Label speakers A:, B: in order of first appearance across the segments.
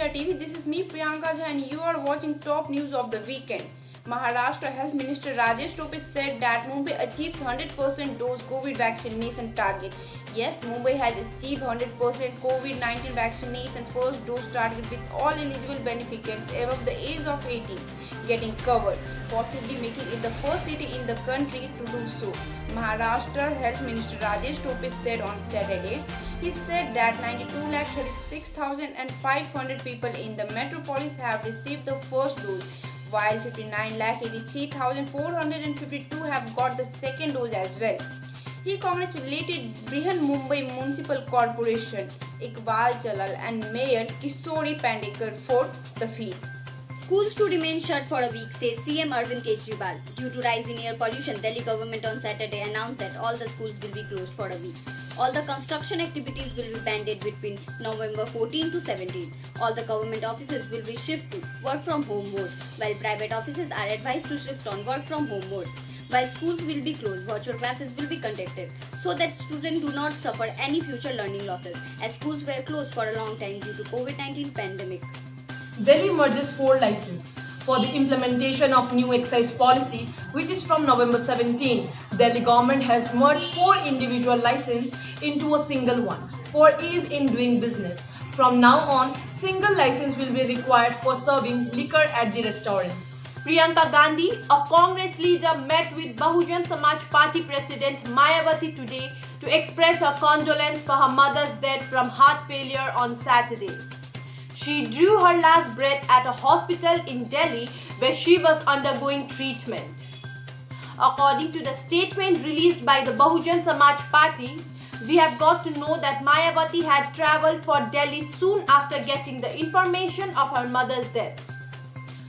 A: PIR TV. This is me Priyanka Jha and you are watching top news of the weekend. Maharashtra Health Minister Rajesh Tope said that Mumbai achieves 100% dose COVID vaccination target. Yes, Mumbai has achieved 100% COVID-19 vaccination first dose target with all eligible beneficiaries above the age of 18 getting covered, possibly making it the first city in the country to do so. Maharashtra Health Minister Rajesh Tope said on Saturday. He said that 92,36,500 people in the metropolis have received the first dose, while 59,83,452 have got the second dose as well. He congratulated Brihan Mumbai Municipal Corporation, Iqbal Jalal and Mayor Kishori Pandekar for the feat.
B: Schools to remain shut for a week, says CM Arvind Kejriwal. Due to rising air pollution, Delhi government on Saturday announced that all the schools will be closed for a week. All the construction activities will be banned between November 14 to 17. All the government offices will be shifted to work from home mode, while private offices are advised to shift on work from home mode. While schools will be closed, virtual classes will be conducted so that students do not suffer any future learning losses, as schools were closed for a long time due to COVID-19 pandemic.
C: Delhi merges 4 licenses for the implementation of new excise policy, which is from November 17. Delhi government has merged 4 individual licenses into a single one for ease in doing business. From now on, single license will be required for serving liquor at the restaurants.
D: Priyanka Gandhi, a Congress leader, met with Bahujan Samaj Party President Mayawati today to express her condolence for her mother's death from heart failure on Saturday. She drew her last breath at a hospital in Delhi where she was undergoing treatment. According to the statement released by the Bahujan Samaj Party, we have got to know that Mayawati had travelled for Delhi soon after getting the information of her mother's death.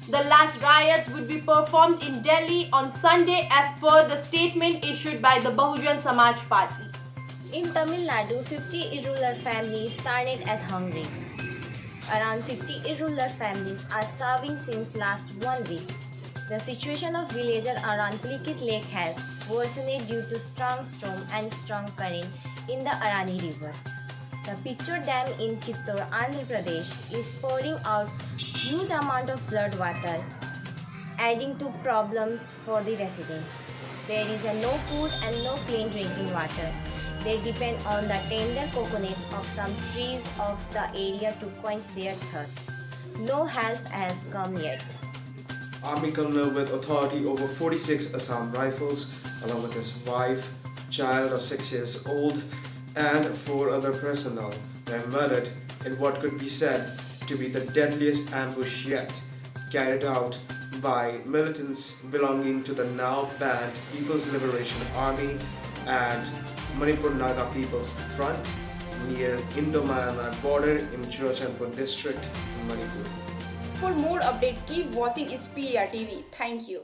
D: The last riots would be performed in Delhi on Sunday as per the statement issued by the Bahujan Samaj Party.
E: In Tamil Nadu, 50 irregular families started at hungry. Around 50 irregular families are starving since last 1 week. The situation of villagers around Pulikit Lake has worsened due to strong storm and strong current in the Arani River. The Pichur Dam in Chittor, Andhra Pradesh is pouring out huge amount of flood water, adding to problems for the residents. There is no food and no clean drinking water. They depend on the tender coconuts of some trees of the area to quench their thirst. No help has come yet.
F: Army colonel with authority over 46 Assam Rifles, along with his wife, child of 6 years old, and 4 other personnel were murdered in what could be said to be the deadliest ambush yet, carried out by militants belonging to the now banned People's Liberation Army and Manipur Naga People's Front near Indo-Myanmar border in Churachandpur district, Manipur.
A: For more update, keep watching PIR TV. Thank you.